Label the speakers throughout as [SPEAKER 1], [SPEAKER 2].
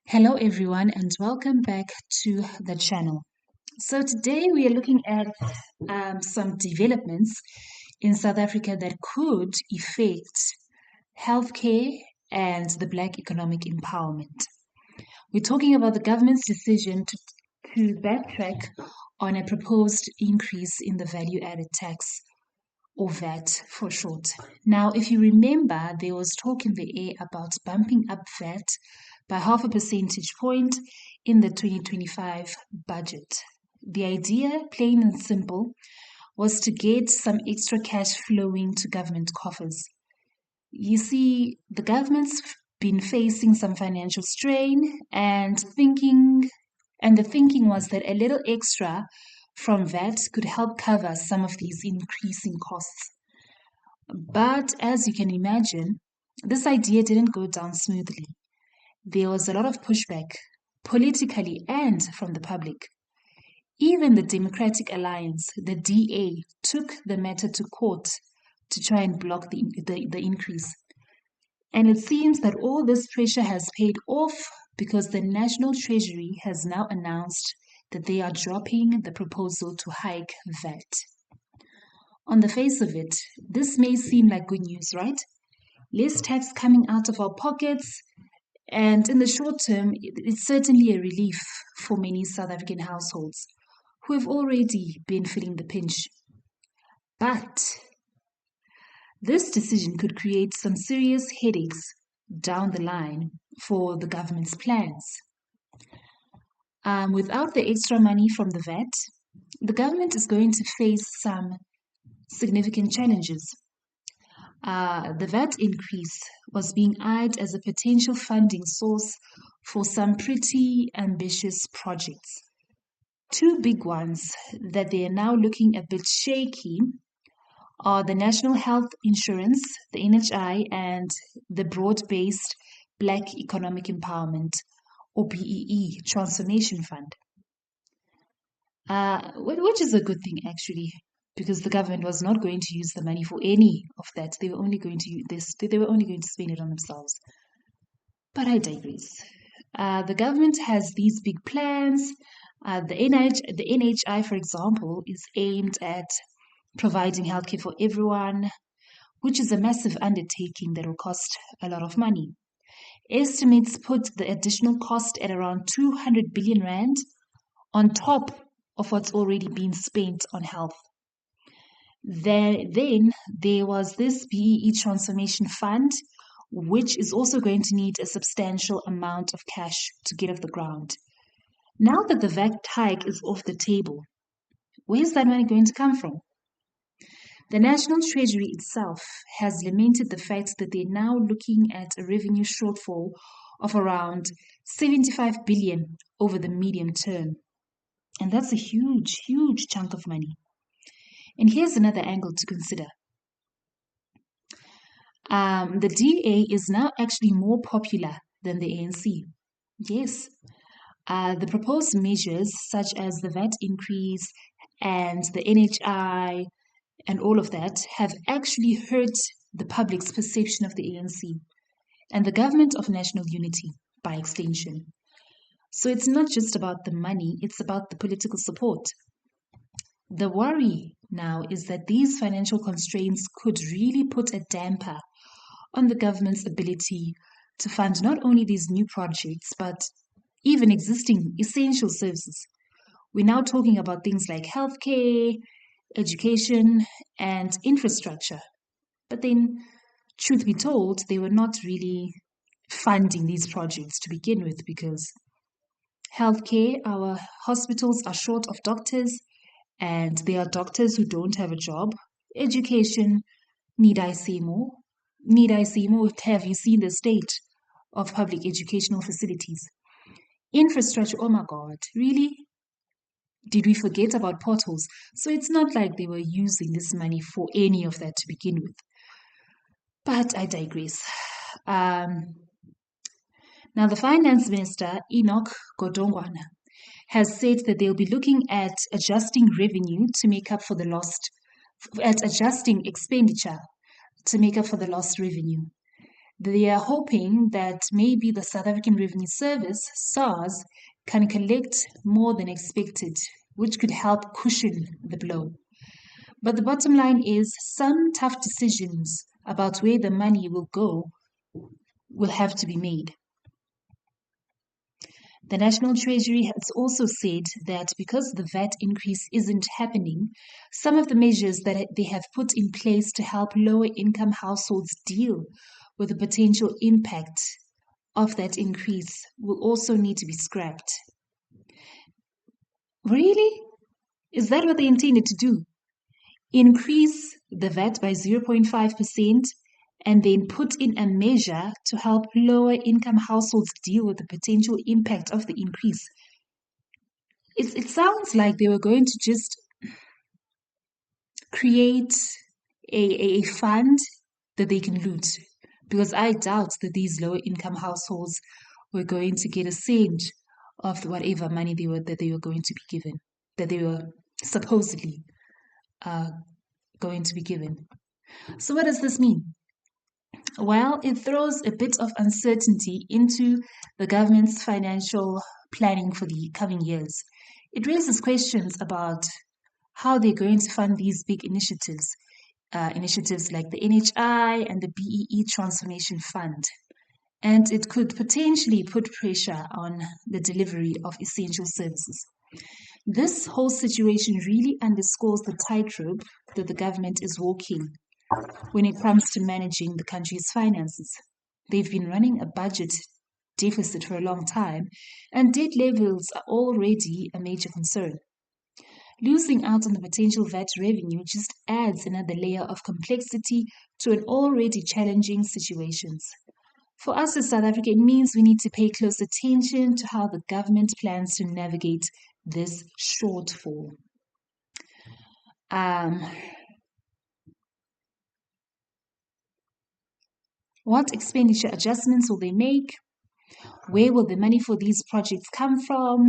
[SPEAKER 1] Hello everyone and welcome back to the channel. So today we are looking at some developments in South Africa that could affect healthcare and the Black economic empowerment. We're talking about the government's decision to backtrack on a proposed increase in the value added tax, or VAT for short. Now, if you remember, there was talk in the air about bumping up VAT by half a percentage point in the 2025 budget. The idea, plain and simple, was to get some extra cash flowing to government coffers. You see, the government's been facing some financial strain and the thinking was that a little extra from VAT could help cover some of these increasing costs. But as you can imagine, this idea didn't go down smoothly. There was a lot of pushback, politically and from the public. Even the Democratic Alliance, the DA, took the matter to court to try and block the increase. And it seems that all this pressure has paid off because the National Treasury has now announced that they are dropping the proposal to hike VAT. On the face of it, this may seem like good news, right? Less tax coming out of our pockets, and in the short term, it's certainly a relief for many South African households who have already been feeling the pinch. But this decision could create some serious headaches down the line for the government's plans. Without the extra money from the VAT, the government is going to face some significant challenges. The VAT increase was being eyed as a potential funding source for some pretty ambitious projects. Two big ones that they are now looking a bit shaky are the National Health Insurance, the NHI, and the Broad-Based Black Economic Empowerment, or BEE, Transformation Fund. Which is a good thing, actually, because the government was not going to use the money for any of that. They were only going to use this. They were only going to spend it on themselves. But I digress. The government has these big plans. The NHI, for example, is aimed at providing healthcare for everyone, which is a massive undertaking that will cost a lot of money. Estimates put the additional cost at around 200 billion rand on top of what's already been spent on health. Then there was this BEE Transformation Fund, which is also going to need a substantial amount of cash to get off the ground. Now that the VAT hike is off the table, where's that money going to come from? The National Treasury itself has lamented the fact that they're now looking at a revenue shortfall of around 75 billion over the medium term. And that's a huge, huge chunk of money. And here's another angle to consider. The DA is now actually more popular than the ANC. Yes. The proposed measures such as the VAT increase and the NHI and all of that have actually hurt the public's perception of the ANC and the government of national unity by extension. So it's not just about the money, it's about the political support. The worry now is that these financial constraints could really put a damper on the government's ability to fund not only these new projects, but even existing essential services. We're now talking about things like healthcare, education, and infrastructure. But then, truth be told, they were not really funding these projects to begin with because healthcare, our hospitals are short of doctors, and there are doctors who don't have a job. Education, need I say more? Need I say more? Have you seen the state of public educational facilities? Infrastructure, oh my God, really? Did we forget about potholes? So it's not like they were using this money for any of that to begin with. But I digress. Now, the finance minister, Enoch Godongwana, has said that they'll be looking at adjusting revenue to make up for the adjusting expenditure to make up for the lost revenue. They are hoping that maybe the South African Revenue Service, SARS, can collect more than expected, which could help cushion the blow. But the bottom line is some tough decisions about where the money will go will have to be made. The National Treasury has also said that because the VAT increase isn't happening, some of the measures that they have put in place to help lower income households deal with the potential impact of that increase will also need to be scrapped. Really? Is that what they intended to do? Increase the VAT by 0.5% and then put in a measure to help lower income households deal with the potential impact of the increase. It sounds like they were going to just create a fund that they can loot, because I doubt that these lower income households were going to get a cent of whatever money they were going to be given, that they were supposedly going to be given. So what does this mean? Well, it throws a bit of uncertainty into the government's financial planning for the coming years. It raises questions about how they're going to fund these big initiatives, initiatives like the NHI and the BEE Transformation Fund. And it could potentially put pressure on the delivery of essential services. This whole situation really underscores the tightrope that the government is walking when it comes to managing the country's finances. They've been running a budget deficit for a long time, and debt levels are already a major concern. Losing out on the potential VAT revenue just adds another layer of complexity to an already challenging situation. For us as South Africa, it means we need to pay close attention to how the government plans to navigate this shortfall. What expenditure adjustments will they make? Where will the money for these projects come from?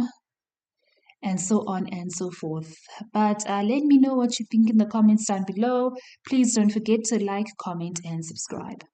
[SPEAKER 1] And so on and so forth. But let me know what you think in the comments down below. Please don't forget to like, comment, and subscribe.